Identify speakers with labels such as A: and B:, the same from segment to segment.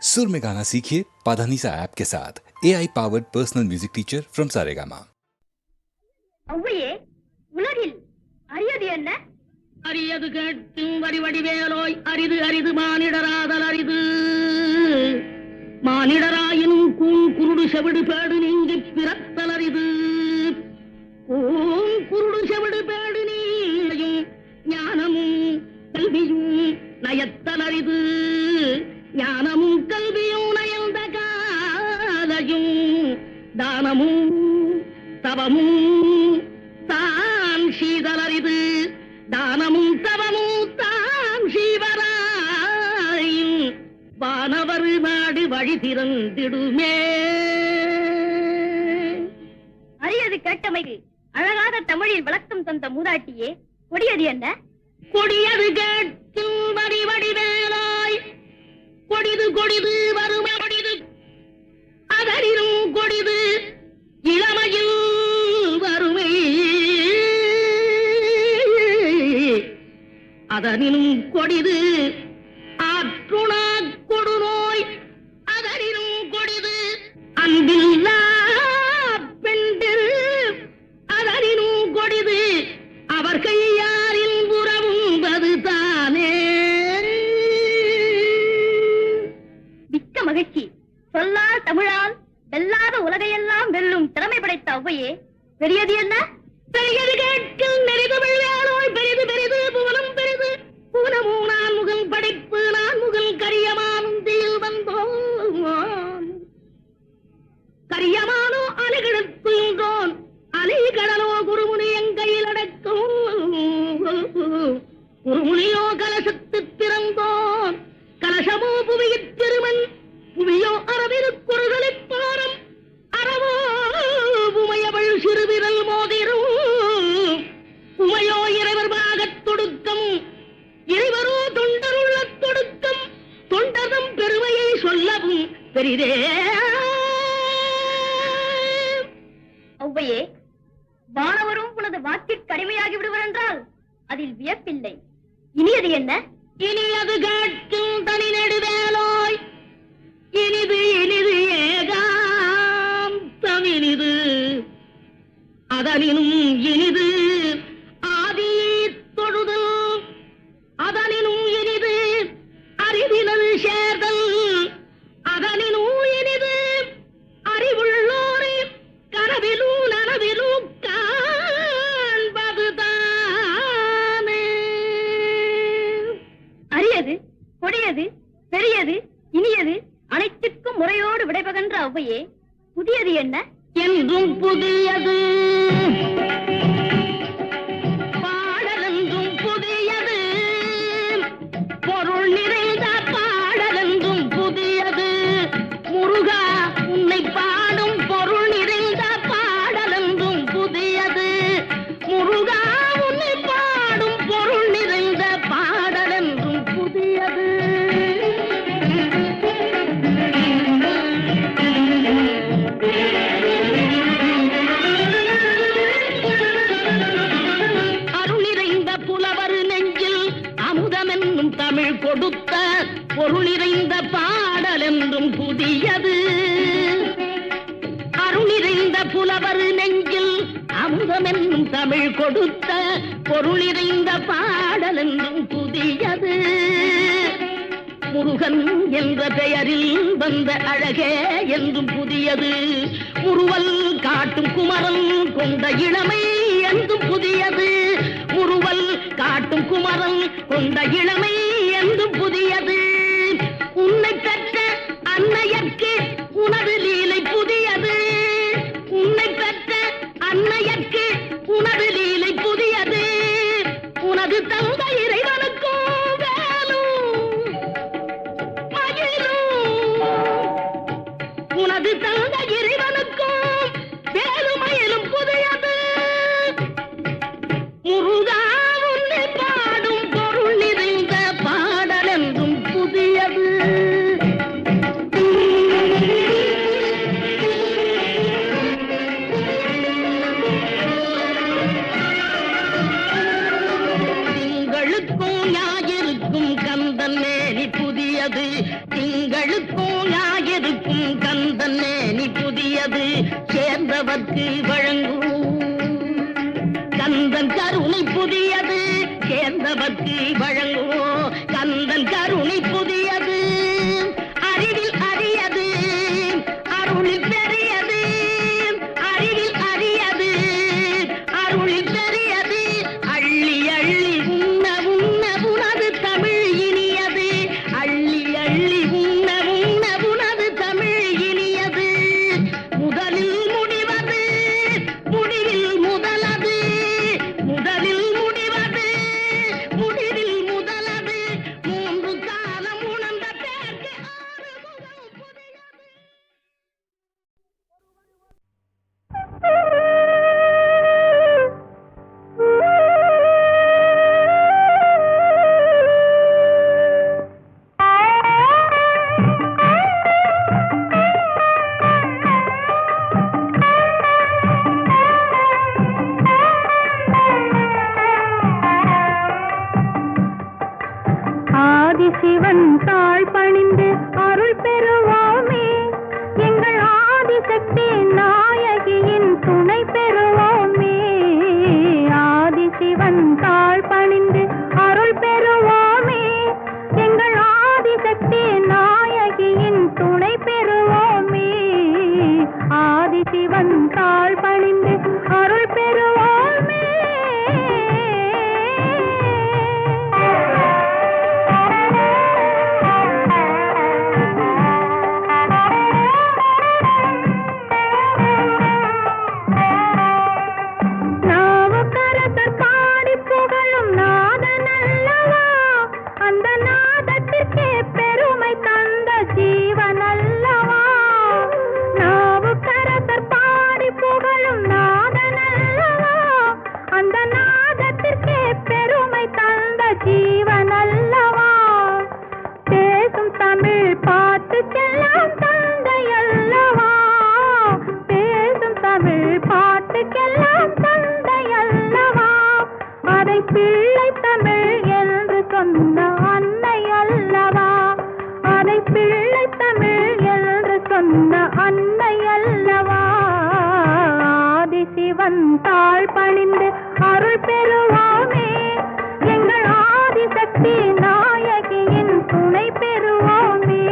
A: सुर में गाना सीखिए पाधानीसा ऐप के साथ AI powered personal music teacher from Saregama.
B: அவ்வையே, உலகில் அரியது என்ன?
C: அரியது கேட்கும் வடிவடிவேலோய், அரிது அரிது மானிடராதல் அரிது. மானிடராயினும் குருடு செவிடு பேடு நீங்கி பிறத்தல் அரிது. குருடு செவிடு பேடு நீயும் ஞானமும் கல்வியும் நயத்தல் அரிது. ஞானமும் கல்வியும் நயந்த காலையும் தானமும் தவமும் தான் சீதலரிது. தானமும் தவமும் தான் சீவராயும் வானவர் நாடு வழி திறந்திடுமே.
B: அரியது கேட்டமைக்கு அழகாத தமிழில் விளக்கம் தந்த மூதாட்டியே, கொடியது என்ன?
C: கொடியது கேட்கும் வடிவடிவேலாய், கொடிது கொடிது வறுமை கொடிது, அதனினும் கொடிது இளமையில் வறுமை. அதனினும் கொடிது ஆற்றுணா கொடுநோய், அதனினும் கொடிது அன்பில்லா பெண்டில், அதனினும் கொடிது அவர் கையாரில் உறவும்பது தானே.
B: மிக்க மகிழ்ச்சி. சொல்லால் தமிழால் வெல்லாத உலகையெல்லாம் வெல்லும் திறமை படைத்த அவ்வையே, பெரியது என்ன?
C: பெரியது கேட்கும் நெறிதமிழ் வேலோய், பெரிது பெரிது புவனம் பெரிது. புவனமும் நான் முகல் படைப்பு, நான் முகல் கரியமானுந்தியில் வந்தோம். கரியமானோ அலைகிழத்துன்றோன், அலைகடலோ குருமுனி எங்கையில் அடக்கும். குருமுனியோ கலசத்து பிறந்தோன், கலசமோ புவியிற் திருமன், புவியோ அரவிருக்குறுதலிப் பாரம். அறவோ உமையவள் சிறுவிரல் மோதிரும், உமையோ இறைவர் பாகத் தொடுக்கம், இறைவரோ தொண்டருள்ள தொடுக்கம். தொண்டரும் பெருமையை சொல்லவும் பெரிதே.
B: அவ்வையே, வானவரும் உனது வாக்கிற்கு அடிமையாகி விடுவர் என்றால் அதில் வியப்பில்லை. இனியது என்ன?
C: இனியது கேட்கும் தனி நெடுவேலோய், இனிது இனிது ஏகாந்தம் இனிது. அதனினும் இனிது ஆதி தொழுதல், அதனினும் இனிது அறிவினல் சேர்தல், அதனினும் இனிது அறிவுள்ளோரை கனவிலும் நனவிலும் காண்பதுதானே.
B: அரியது, கொடியது, பெரியது, இனியது அனைத்திற்கும் முறையோடு விடைபகன்ற அவ்வையே, புதியது என்ன?
C: என்றும் புதியது பாடலென்றும் புதியது, பொருள் நிறைந்த பாடலென்றும் புதியது. முருகா உன்னை பாடும் பொருள் நிறைந்த பாடலென்றும் புதியது. முருகா உன்னை பாடும் பொருள் நிறைந்த பாடலென்றும் புதியது. அருளிறைந்த புலவர் நெஞ்சில் அமுதமென்னும் தமிழ் கொடுத்த பொருள் நிறைந்த பாடல் என்றும் புதியது. அருளிறைந்த புலவர் நெஞ்சில் அமுதமென்னும் தமிழ் கொடுத்த பொருள் நிறைந்த பாடல் என்றும் புதியது. முருகன் என்ற பெயரில் வந்த அழகே என்றும் புதியது. முறுவல் காட்டும் குமரன் கொண்ட இளமை என்றும் புதியது. முறுவல் காட்டும் குமரன் கொண்ட இளமை என்றும் புதியது. உன்னை பெற்ற அன்னையர்க்கு உனது லீலை புதியது. உன்னை பெற்ற அன்னையர்க்கு உனது லீலை புதியது. உனது தந்த இறைவனுக்கும் வேலும் மயிலும், உனது தந்த இறைவனுக்கும் வேலுமயிலும் புதியது. முருகா உன்னை பாடும் பொருள் நிறைந்த பாடல் என்றும் புதியது. திங்களுக்கும் ஞாயிறுக்கும் கந்தன் மேனி புதியது. திங்கள் எதுக்கும் ஞாயிறுக்கும் கந்தன் மேனி புதியது சேர்ந்தவர்க்கு வழங்கும் கந்தன் கருணை புதியது சேர்ந்தவர்க்கு வழங்குவோம் கந்தன் கருணை புதியது அறிவில் அரியது அருளில் பெரியது அறிவில் அரியது அருளில் பெரியது அள்ளி அள்ளி உண்ண உண்ண உனது தமிழ் இனியது அள்ளி அள்ளி உண்ண உண்ண உனது தமிழ் இனியது முதலில் முடிவது முடிவில் முதலது முதலில் முடிவது முடிவில் முதலது மூன்று காலம் உணர்ந்த பேருக்கு ஆறுமுகம் புதியது.
D: ஆதிசிவன் தாழ் பணிந்து அருள் பெறுவோமே எங்கள் ஆதிசக்தி நாயகியின் துணை பெறுவோமே ஆதிசிவன் தாழ் பணிந்து அருள் பெறுவோமே எங்கள் ஆதிசக்தி நாயகியின் துணை பெறுவோமே ஆதிசிவன் தாழ் பணிந்து அருள் பெறுவோமே நாவுக்கரசர் பாடி புகழும் நாதன் அல்லவா அந்த நாதத்திற்கே பெருமை தந்த ஜீவன் அல்லவா நாவுக்கரசர் பாடி புகழும் நாதன் அல்லவா அந்த நாதத்திற்கே பெருமை தந்த ஜீவன் அல்லவா பேசும் தமிழ் பாட்டுக்கெல்லாம் தந்தை அல்லவா பேசும் தமிழ் பாட்டுக்கெல்லாம் தந்தை அல்லவா அதை பிள்ளை தமிழ் என்று சொன்ன அன்னை அல்லவா அதை பிள்ளை தமிழ் என்று சொன்ன அன்னை அல்லவா ஆதிசிவன் தாழ் பணிந்து அருள் பெறுவோமே எங்கள் ஆதிசக்தி நாயகியின் துணை பெறுவோமே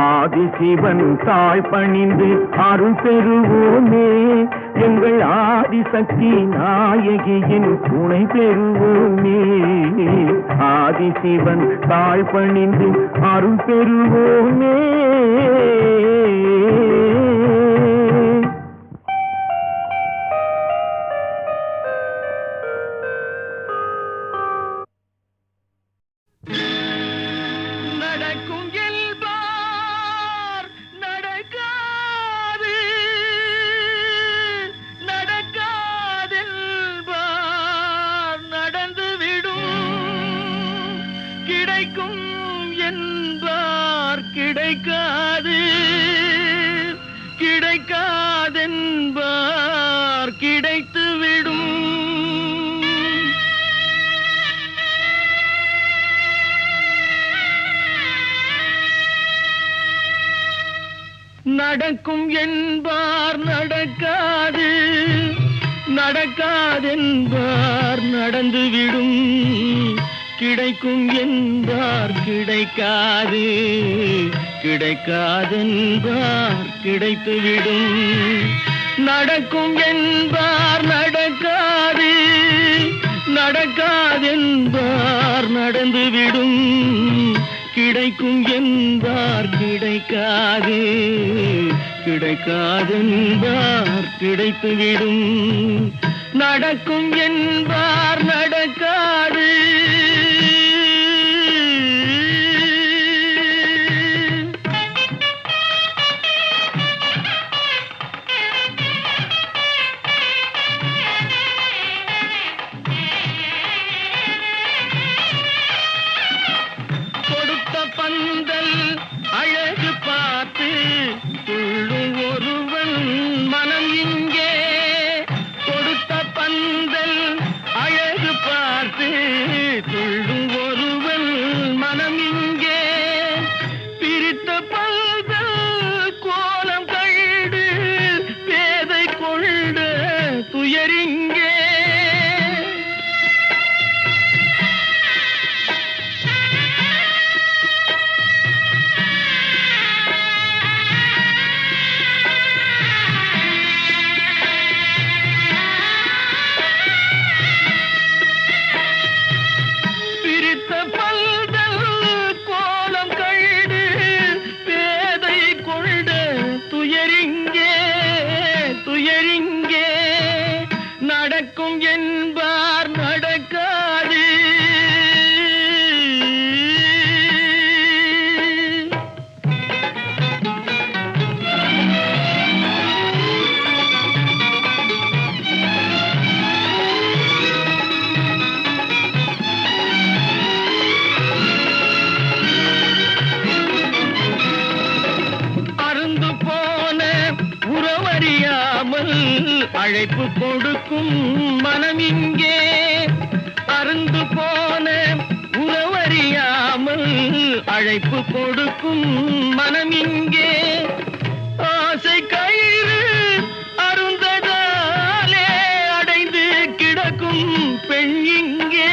E: ஆதிசிவன் தாழ் பணிந்து அருள் பெறுவோமே எங்கள் ஆதிசக்தி நாயகியின் துணை பெறுவோமே ஆதிசிவன் தாழ் பணிந்து அருள் பெறுவோமே
C: நடக்கும் என்பார் நடக்காது நடக்காதென்பார் நடந்துவிடும் கிடைக்கும் என்பார் கிடைக்காது கிடைக்காதென்பார் கிடைத்துவிடும் நடக்கும் என்பார் நடக்காது நடக்காதென்பார் நடந்துவிடும் கிடைக்கும் என்பார் கிடைக்காது கிடைக்காதென்பார் கிடைத்துவிடும் நடக்கும் என்பார் நடக்காது நடக்காதென்பார் நடந்துவிடும் கிடைக்கும் என்பார் கிடைக்காது கிடைக்காதென்பார் கிடைத்துவிடும் நடக்கும் என்பார் நடக்காது கொடுத்த பந்தல் அழகு பார்த்து துள்ளும் ஒருவன் மனம் இங்கே கொடுத்த பந்தல் அழகு பார்த்து துள்ளும்
E: அழைப்பு கொடுக்கும் மனம் இங்கே அருந்து போன உறவறியாமல் அழைப்பு கொடுக்கும் மனம் இங்கே ஆசை கயிறு அருந்ததாலே அடைந்து கிடக்கும் பெண் இங்கே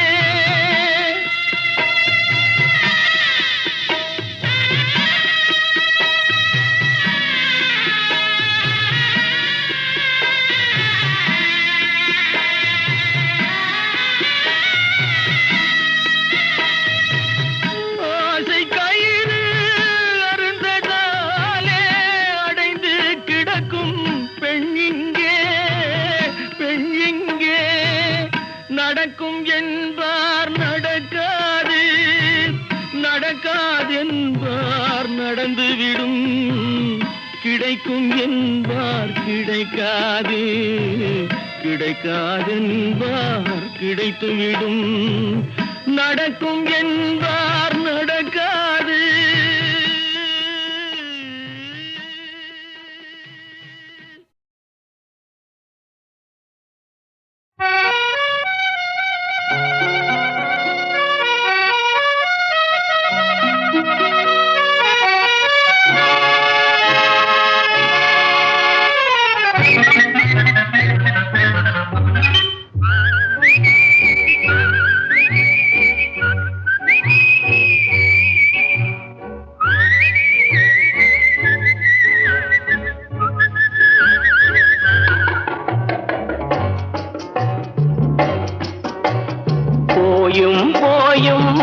E: நடக்கும் என்பார் நடக்காது நடக்காதென்பார் நடந்துவிடும் கிடைக்கும் என்பார் கிடைக்காது கிடைக்காதென்பார் கிடைத்துவிடும் நடக்கும் என்பார் நடக்காது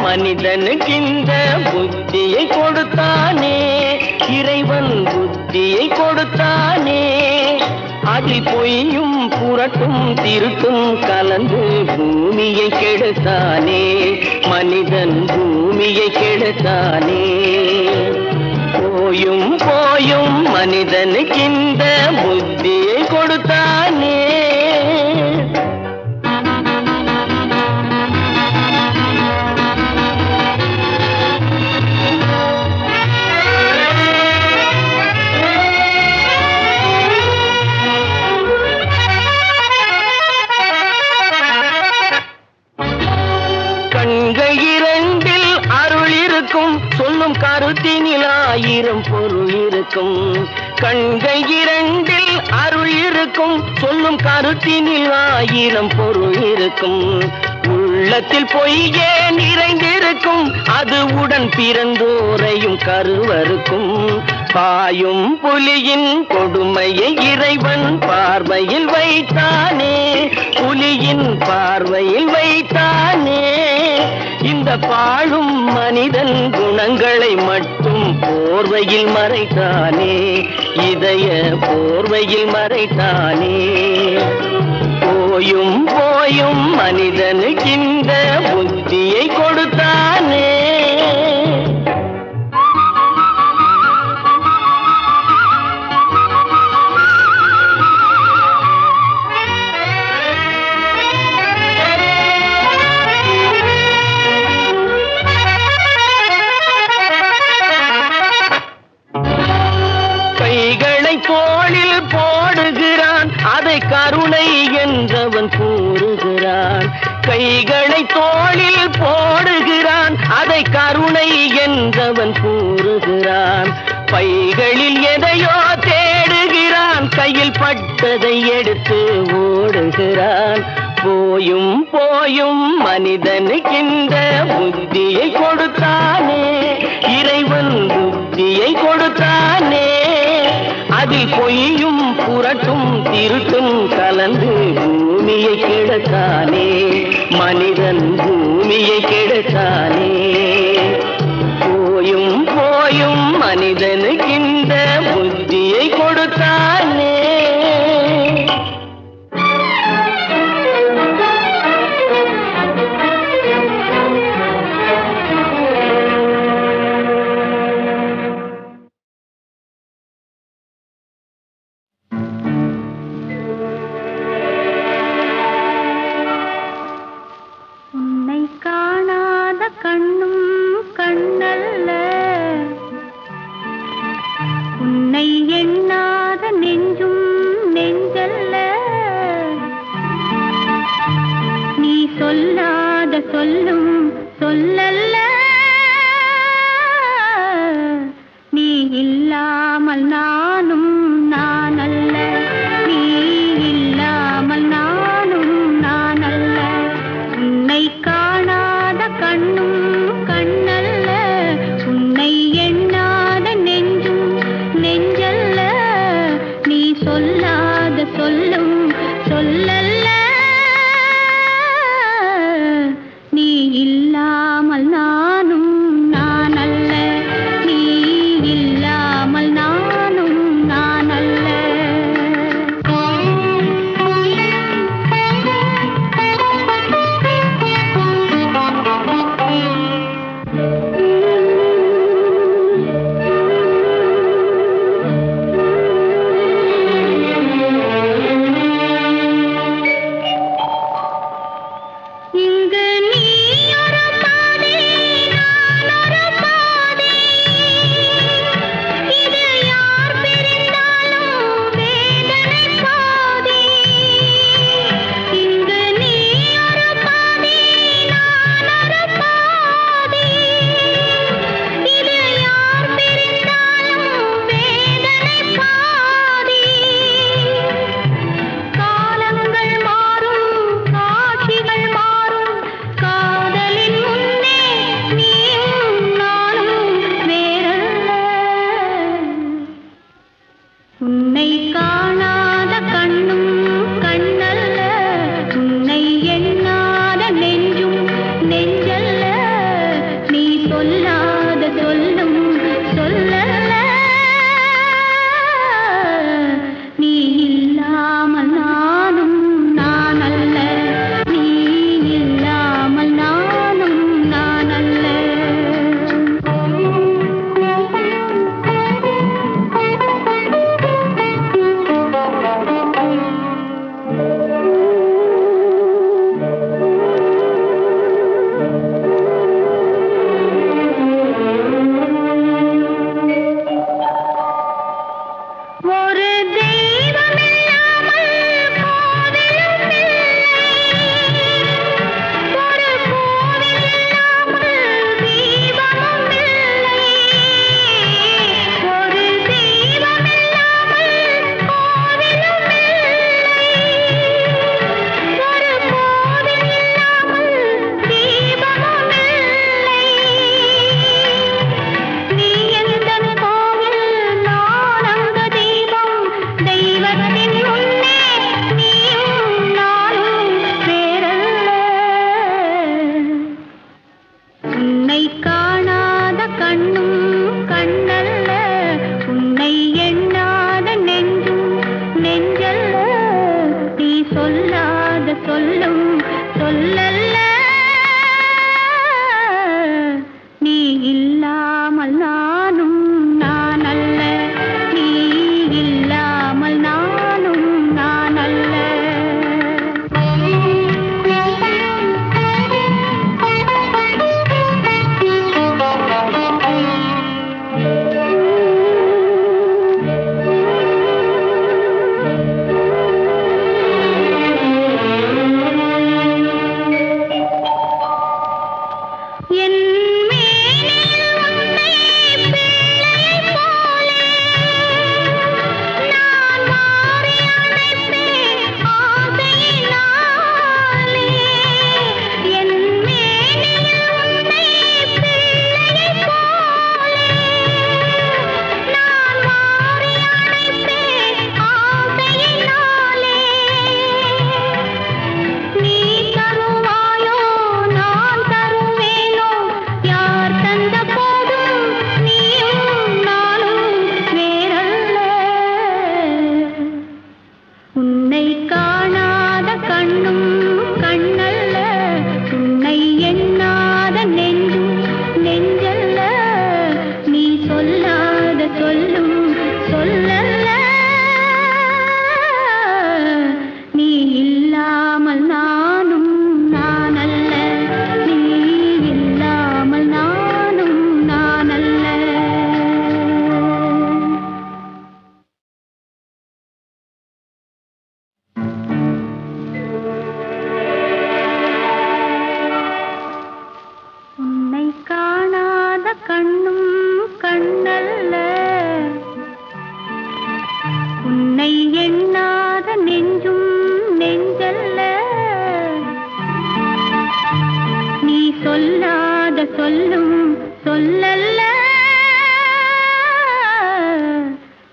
E: மனிதனுக்கின்ற புத்தியை கொடுத்தானே இறைவன் புத்தியை கொடுத்தானே அதில் பொய்யும் புரட்டும் திருட்டும் கலந்து பூமியை கெடுத்தானே மனிதன் பூமியை கெடுத்தானே போயும் போயும் மனிதனுக்கின்ற புத்தியை கொடுத்தானே சொல்லும் கருத்தினில் ஆயிரம் பொருள் இருக்கும் கண்கள் இரண்டில் அருள் இருக்கும் சொல்லும் கருத்தினில் ஆயிரம் பொருள் இருக்கும் உள்ளத்தில் பொய்யே நிறைந்திருக்கும் அது உடன் பிறந்தோரையும் கருவருக்கும் பாயும் புலியின் கொடுமையை இறைவன் பார்வையில் வைத்தானே புலியின் பார்வையில் வைத்தானே இந்த பாழும் மனிதன் குணங்களை மட்டும் போர்வையில் மறைத்தானே இதய போர்வையில் மறைத்தானே போயும் போயும் மனிதனுக்கு இந்த புத்தியை கொடுத்தானே தோளில் போடுகிறான் அதை கருணை என்றவன் கூறுகிறான் கைகளை தோளில் போடுகிறான் அதை கருணை என்றவன் கூறுகிறான் பைகளில் எதையோ தேடுகிறான் கையில் பட்டதை எடுத்து ஓடுகிறான் போயும் போயும் மனிதனுக்கின்ற புத்தியை கொடுத்தானே இறைவன் புத்தியை கொடுத்தானே அதில் பொய்யும் புரட்டும் திருட்டும் கலந்து பூமியை கெடுத்தானே மனிதன் பூமியை கெடுத்தானே போயும் போயும் மனிதனுக்கின்ற புத்தியை கொடுத்தானே
D: எண்ணாத நெஞ்சு சொல்லும் சொல்லல்ல நீ இல்லாமல் நானும் நான் அல்ல நீ இல்லாமல் நானும் நான் அல்ல உன்னை காணாத கண்ணும் கண்ணல்ல உன்னை எண்ணாத நெஞ்சும் நெஞ்சல்ல நீ சொல்லாத சொல்லும் சொல்லல்ல நீ இல்லாமல் நானும் நான் அல்ல நீ இல்லாமல் நானும் சொல்லும் சொல்லல்ல,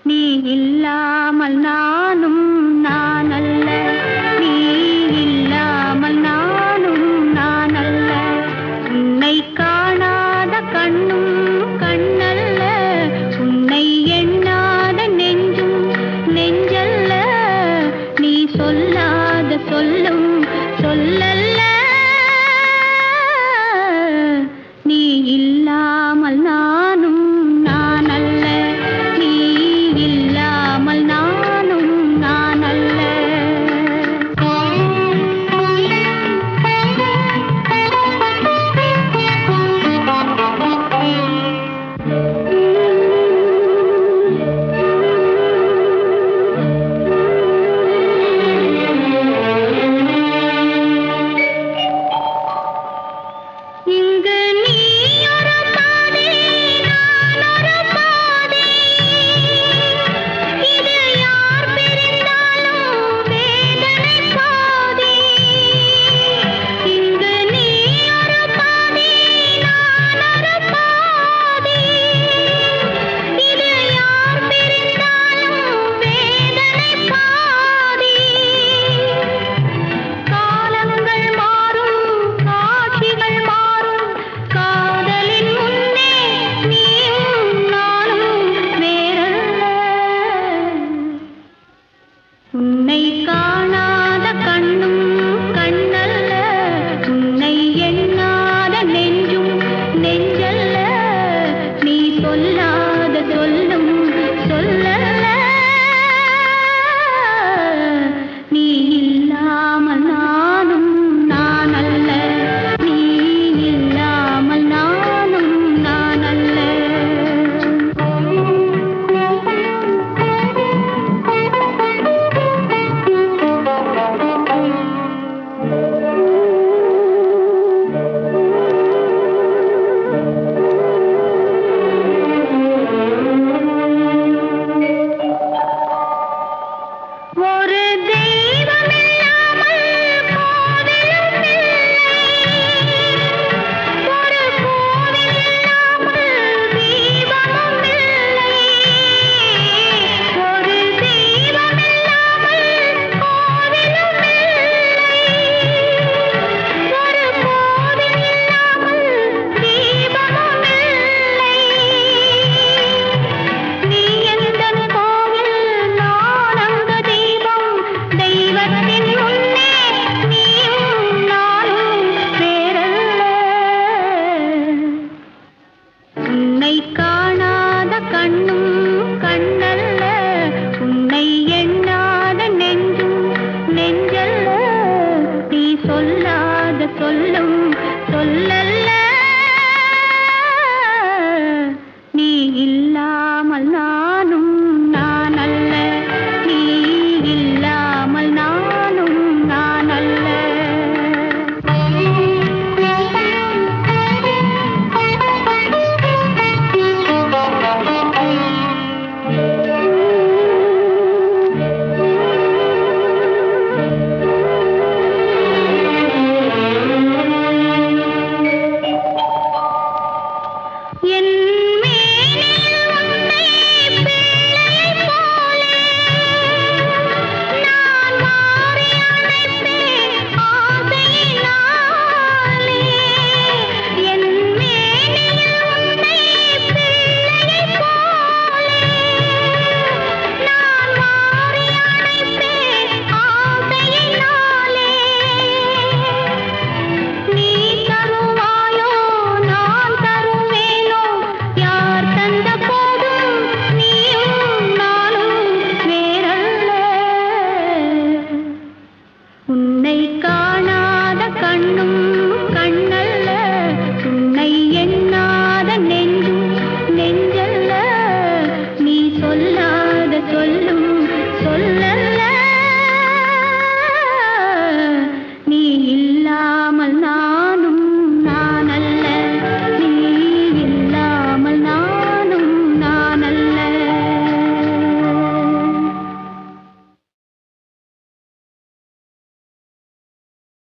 D: நீ இல்லாமல் நானும் நானல்ல, நீ இல்லாமல் நானும் நானல்ல. உன்னை காணாத கண்ணும் கண்ணல்ல, உன்னை எண்ணாத நெஞ்சும் நெஞ்சல்ல, நீ சொல்லாத சொல்லும் சொல்லல்ல, நீ இல்லாமல்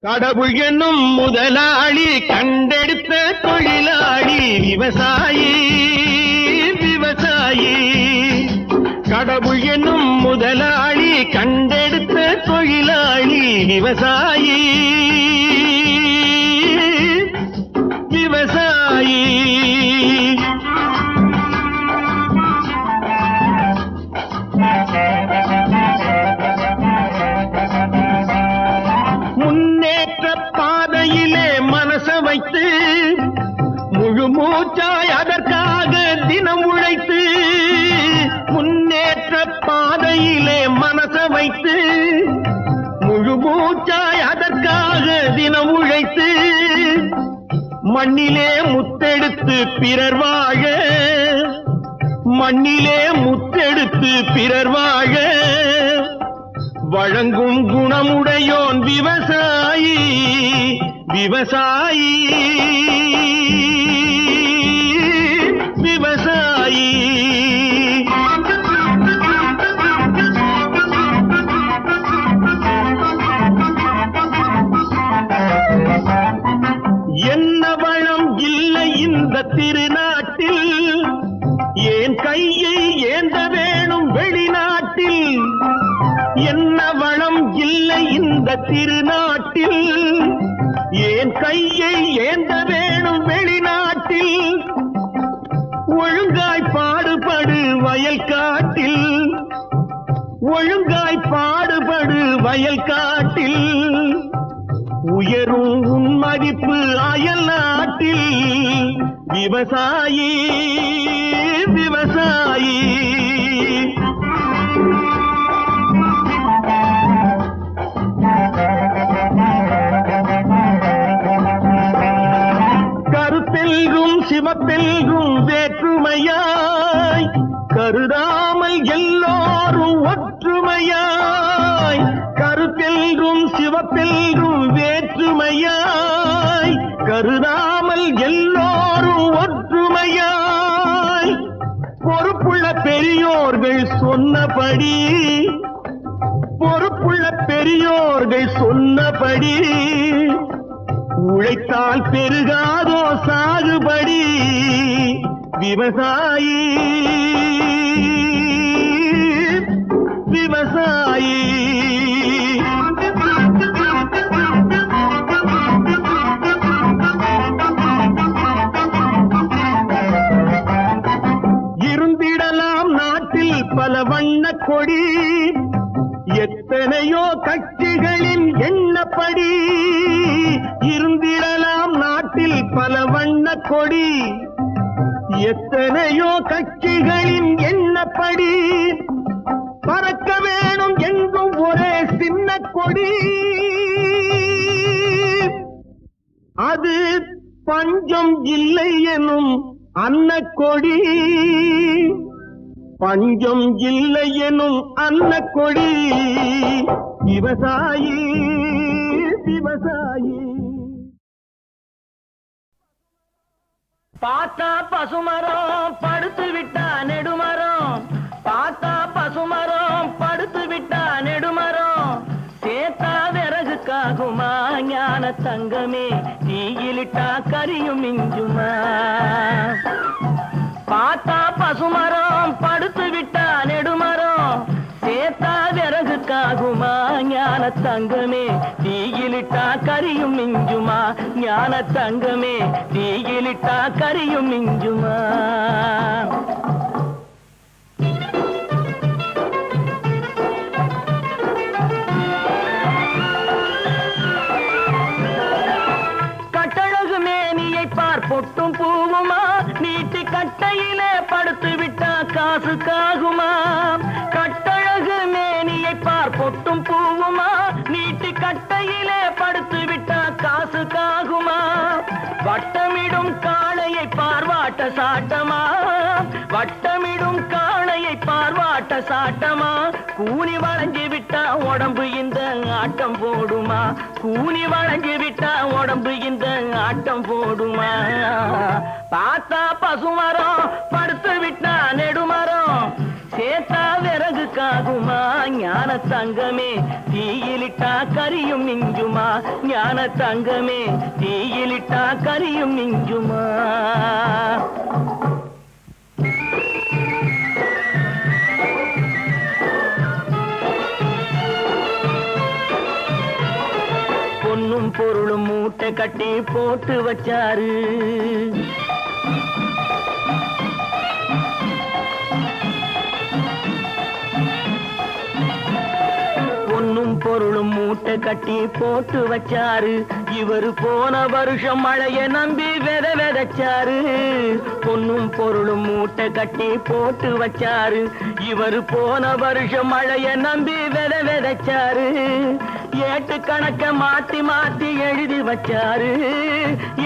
F: கடவுள் என்னும் முதலாளி கண்டெடுத்த தொழிலாளி விவசாயி விவசாயி. கடவுள் என்னும் முதலாளி கண்டெடுத்த தொழிலாளி விவசாயி விவசாயி. முன்னேற்ற பாதையிலே மனச வைத்து முழு மூச்சாய் அதற்காக தினம் உழைத்து, முன்னேற்ற பாதையிலே மனச வைத்து முழு மூச்சாய் அதற்காக தினம் உழைத்து, மண்ணிலே முத்தெடுத்து பிறர் வாழ, மண்ணிலே முத்தெடுத்து பிறர் வாழ வழங்கும் குணமுடையோன் விவசாயி விவசாயி விவசாயி. என்ன வளம் இல்லை இந்த திருநாட்டில், ஏன் கையை ஏந்த வேணும் வெளிநாட்டில். என்ன வளம் இல்லை இந்த திருநாட்டில், ஏன் கையை ஏந்த வேணும் வெளிநாட்டில். ஒழுங்காய் பாடுபடு வயல் காட்டில், ஒழுங்காய் பாடுபடு வயல் காட்டில். உயரும் உன் மதிப்பு அயல் நாட்டில். விவசாயி விவசாயி. கருத்தெல்கும் சிவப்பெல்கும் வேற்றுமையாய் கருதாமல் எல்லோரும் ஒற்றுமையாய். கருத்தெல்கும் சிவப்பெல்கும் வேற்றுமையாய் கருதாமல் எல்லோரும் ஒற்றுமையாய். பொறுப்புள்ள பெரியோர்கள் சொன்னபடி, பொறுப்புள்ள பெரியோர்கள் சொன்னபடி, உழைத்தால் பெருகாதோ சாகுபடி. விவசாயி விவசாயி. இருந்திடலாம் நாட்டில் பல வண்ண கொடி, எத்தனையோ கட்சிகளின் எண்ணப்படி. இருந்திடலாம் நாட்டில் பல வண்ண கொடி, எத்தனையோ கட்சிகளின் எண்ணப்படி. பறக்க வேணும் எங்கும் ஒரே சின்ன கொடி, அது பஞ்சம் இல்லை எனும் அன்னக்கொடி. பஞ்சம் இல்லை எனும் அன்னக்கொடி. விவசாயி விவசாயி.
E: பார்த்தா பசுமரம் படுத்து விட்டா நெடுமரம், பார்த்தா பசுமரம் படுத்து விட்டா நெடுமரம். சேத்தா விறகுக்காகுமா ஞான தங்கமே, தீயிலிட்டா கரியும் மிஞ்சுமா. பார்த்தா பசுமரம் படுத்து விட்டா நெடுமரம், சேத்தா விறகுக்காகுமா ஞான தங்கமே, தீயிலிட்டா கரியும் மிஞ்சுமா. ஞான தங்கமே, தீயிலிட்டா கரியும் மிஞ்சுமா. கட்டழகு மேனியை பார் பொட்டும் பூவுமா, நீட்டி கட்டையிலே படுத்து விட்டா காசுக்காகுமா. கட்டழகு மேனியை பார் பொட்டும் பூவுமா, நீட்டி கட்டையிலே படுத்து விட்டா காசுக்காகுமா. வட்டமிடும் காளையை பார்வாட்ட சாட்டமா, வட்டமிடும் காளையை பார்வாட்ட சாட்டமா. கூனி வளைஞ்சு விட்டா உடம்பு இந்த ஆட்டம் போடுமா, கூனி வளைஞ்சு விட்டா உடம்பு இந்த ஆட்டம் போடுமா. பார்த்தா பசுமரம் படுத்து விட்டா நெடுமரம், சேத்தா விறகுக்காகுமா ஞான ஞான தங்கமே தீயிலிட்டா கரியும் மிஞ்சுமா ஞான தங்கமே தீயிலிட்டா கரியும் மிஞ்சுமா பொன்னும் பொருளும் மூட்டை கட்டி போட்டு வச்சாரு பொன்னும் பொருளும் மூட்டை கட்டி போட்டு வச்சாரு இவரு போன வருஷம் மழைய நம்பி விதைச்சாரு பொன்னும் பொருளும் மூட்டை கட்டி போட்டு வச்சாரு இவரு போன வருஷம் மழைய நம்பி விதைச்சாரு ஏட்டு கணக்க மாத்தி மாத்தி எழுதி வச்சாரு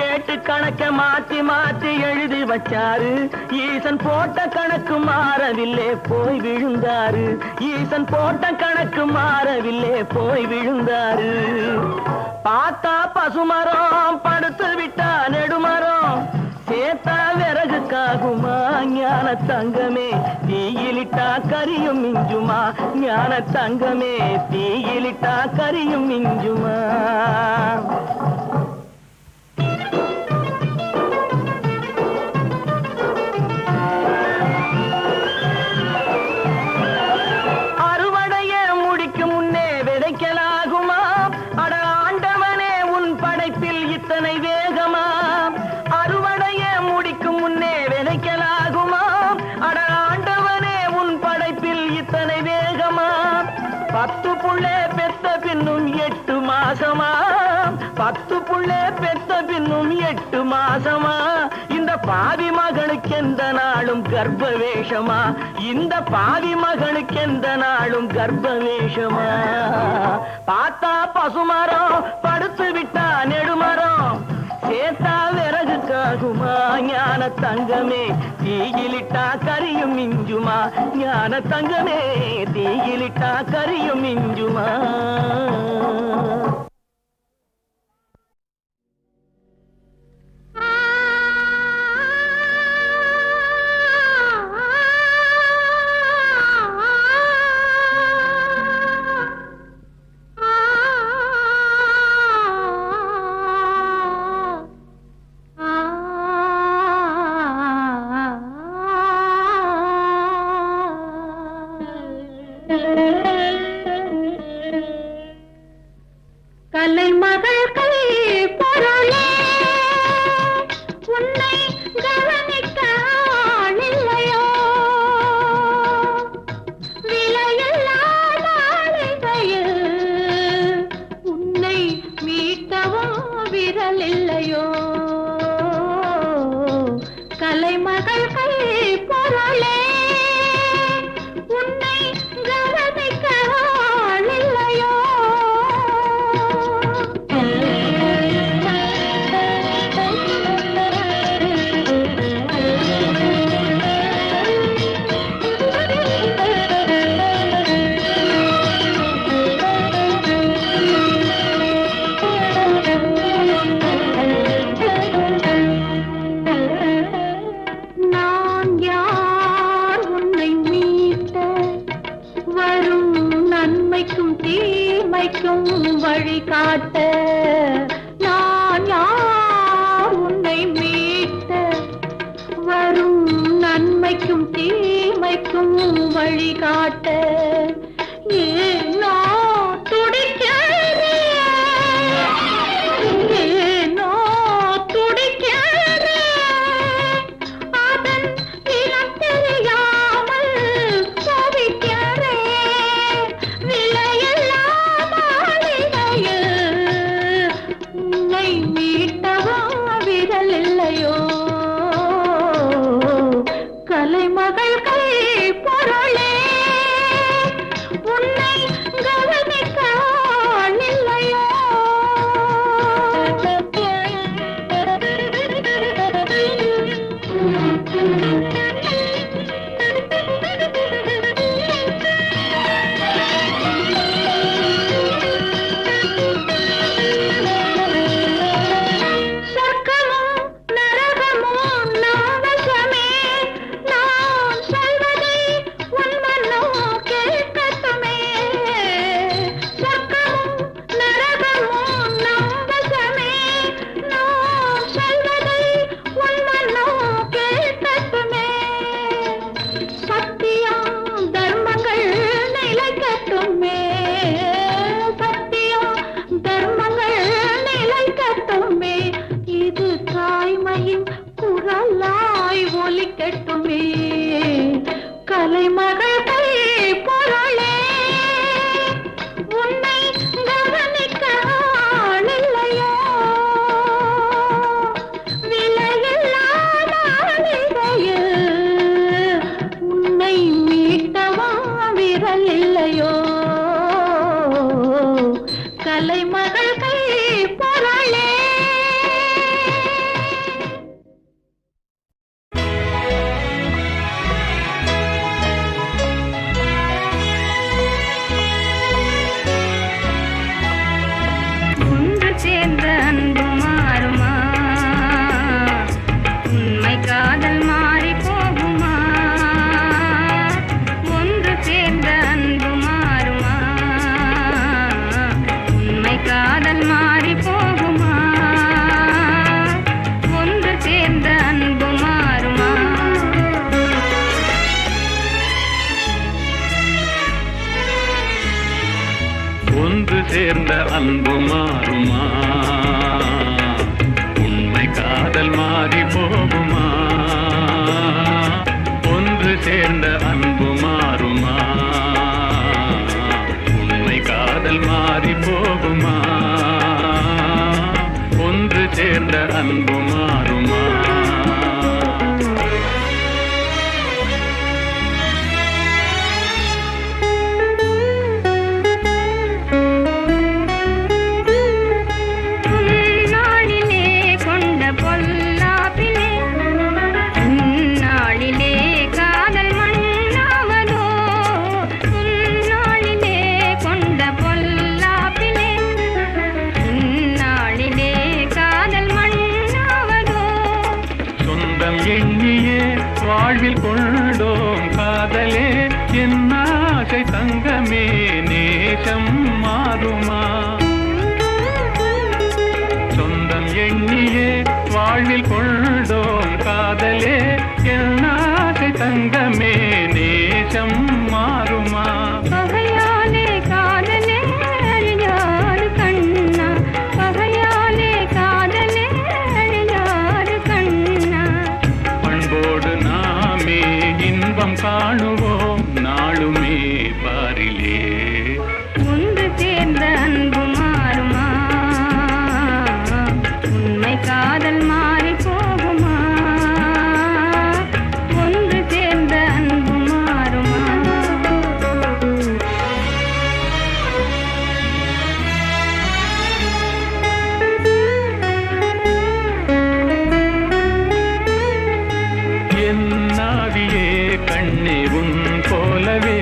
E: ஏட்டு கணக்க மாத்தி மாத்தி எழுதி வச்சாரு ஈசன் போட்ட கணக்கு மாறவில்லை போய் விழுந்தாரு ஈசன் போட்ட கணக்கு மாறவில்லை போய் விழுந்தாரு பார்த்தா பசுமரம் படுத்து விட்டா நெடுமரம் சேத்தா விறகுக்காகுமா ஞான தங்கமே தீயிலிட்டா கரியும் மிஞ்சுமா ஞான தங்கமே தீயிலிட்டா கரியும் மிஞ்சுமா அறுவடைய முடிக்கும் முன்னே விதைக்கலாகுமா அட ஆண்டவனே உன் படைப்பில் இத்தனை வேகமா அறுவடைய முடிக்கும் முன்னே விதைக்கலாகுமா அட ஆண்டவனே உன் படைப்பில் இத்தனை வேகமா 10 புள்ளே பெத்த பின்னும் 8 மாசமா 10 புள்ளே பெத்த பின்னும் 8 மாசமா இந்த பாவி மகனுக்கு எந்த நாளும் கர்ப்ப வேஷமா இந்த பாவி மகனுக்கு எந்த நாளும் கர்ப்ப வேஷமா பார்த்தா பசுமரம் படுத்து விட்டா நெடுமரம் சேத்தா விறகுக்காகுமா ஞான தங்கமே தீயிலிட்டா கரியும் மிஞ்சுமா ஞான தங்கமே தீயிலிட்டா கரியும் மிஞ்சுமா
C: கலைமகள் கை பொருளே உன்னை கவனிக்க ஆளில்லையோ விலையில்லா நாளிகையில் உன்னை மீட்டவும் விரலில்லையோ கலைமகள் கை பொருளே உன்னை கவனிக்க ஆளில்லையோ நான் யார் உன்னை மீட்ட வரும் நன்மைக்கும் தீமைக்கும் வழிகாட்ட நான் யார் உன்னை மீட்ட வரும் நன்மைக்கும் தீமைக்கும் வழிகாட்ட ஏனோ துடிக்கிறேன் ஏனோ துடிக்கிறேன் அதன் இனம் தெரியாமல் தவிக்கிறேன் விலையில்லா மாளிகையில் உன்னை மீட்டவா விரல் இல்லையோ கலைமகள் கை பொருளே உன்னை பொருளே உன்னை கவனிக்க ஆளில்லையோ விலையில்லாத அழிகையில் உன்னை மீட்டவா விரல் இல்லையோ கலைமகள் கை பொருளே ஒன்று சேர்ந்த அன்பு மாறுமா உண்மை காதல் மாறி போகுமா ஒன்று சேர்ந்த அன்பு மாறுமா உண்மை காதல் மாறி போகுமா ஒன்று சேர்ந்த அன்பு மாறுமா
G: ஒன்று சேர்ந்த அன்பு மாறுமா உண்மை காதல் மாறி போகுமா ஒன்று சேர்ந்த அன்பு மாறுமா உண்மை காதல் மாறி போகுமா ஒன்று சேர்ந்த அன்பு மாறுமா
C: நாளிலே கொண்ட பொல்லாப்பிலே நாளிலே காதல் மண்ணாவதோ நாளிலே கொண்ட பொல்லாப்பிலே நாளிலே காதல் மண்ணாவதோ
G: சொந்தம் எண்ணியே வாழ்வில் கொண்டோம் காதலே என் ஆசை தங்கமே நேசம் மாறுமா சொந்தம் எண்ணியே வாழ்வில் கொண்டோம் காதலே என் ஆசை தங்கமே நேசம் மாறுமா
C: பகையாலே காதலே அழியாறு கண்ணா பகையாலே காதலே அழியாறு கண்ணா
G: பண்போடு நாமே இன்பம் காணுவோம் நாளுமே பாரிலே
C: ஒன்று சேர்ந்த அன்பு மாறுமா உண்மை காதல் மாறி போகுமா ஒன்று சேர்ந்த அன்பு மாறுமா
G: என் நாவியே கண்ணே உன் போலவே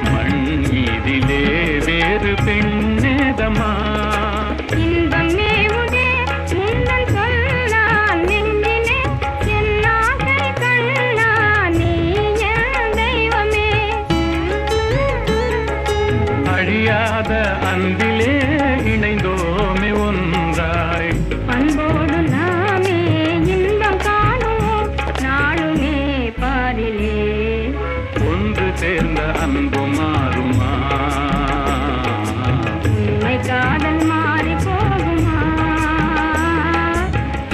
G: மண் மீதிலே வேறு பெண்ணேதமா
C: இன்பம் மேவுதே முன்னல் சொல்லால் நெஞ்சிலே என் ஆசை கண்ணா நீ என் தெய்வமே
G: அழியாத அன்பிலே இணைந்தோமே ஒன்றாய்
C: பண்போடு நாமே இன்பம் காணுவோம் நாளுமே பாரிலே
G: ஒன்று சேர்ந்த அன்பு மாறுமா
C: உண்மை காதல் மாறி போகுமா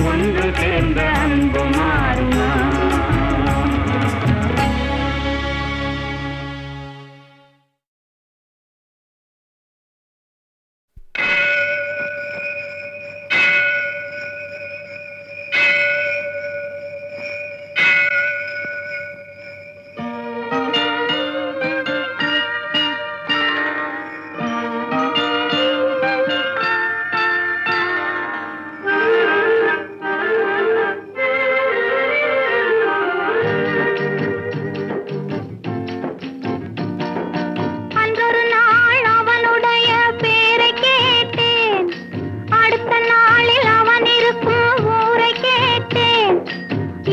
G: ஒன்று சேர்ந்த அன்பு மாறுமா
C: அன்றொரு நாள் அவனுடைய பேரை கேட்டேன் அடுத்த நாளில் அவன் இருக்கும் ஊரை கேட்டேன்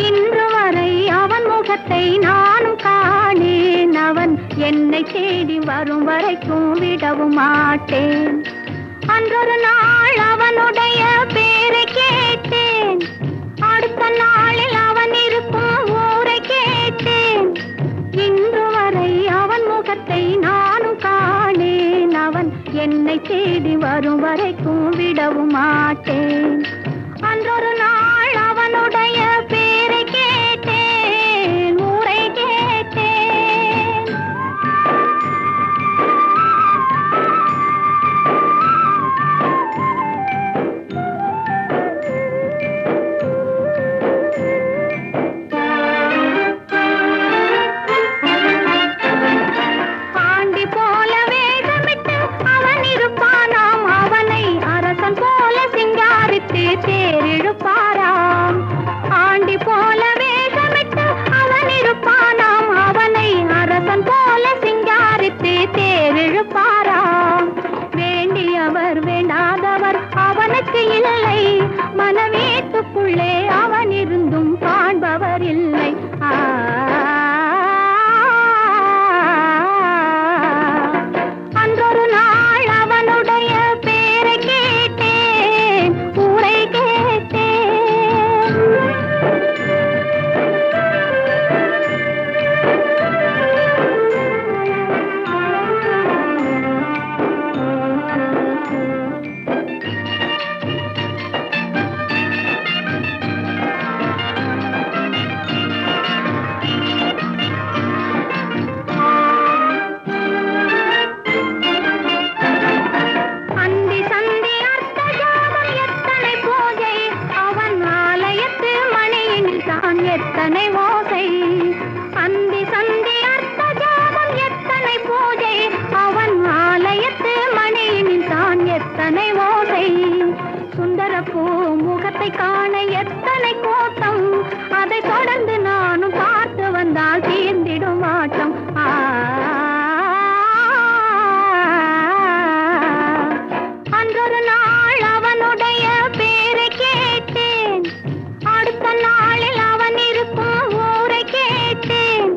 C: இன்று வரை அவன் முகத்தை நானும் காணேன் அவன் என்னை தேடி வரும் வரைக்கும் விடவும் மாட்டேன் அன்றொரு நாள் அவனுடைய பேரை கேட்டேன் அடுத்த நாளில் அவன் இருக்கும் ஊரை கேட்டேன் இன்று வரை அவன் முகத்தை நானும் காணேன் அவன் என்னை தேடி வரும் வரைக்கும் விடவும் மாட்டேன் அன்றொரு நாள் அவனுடைய பேரை கேட்டேன் ஊரை கேட்டேன்
D: அதை காண எத்தனை கூட்டம், அதை தொடர்ந்து நானும் பார்த்து வந்தால் தீர்ந்திடும் ஆட்டம். அன்றொரு நாள் அவனுடைய பேரை கேட்டேன், அடுத்த நாளில் அவன் இருக்கும் ஊரை கேட்டேன்.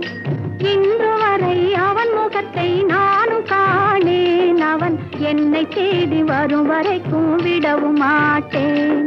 D: இன்று வரை அவன் முகத்தை நானும் காணேன். அவன் என்னை தேடி வரும் வரைக்கும் விடவும் மாட்டேன்.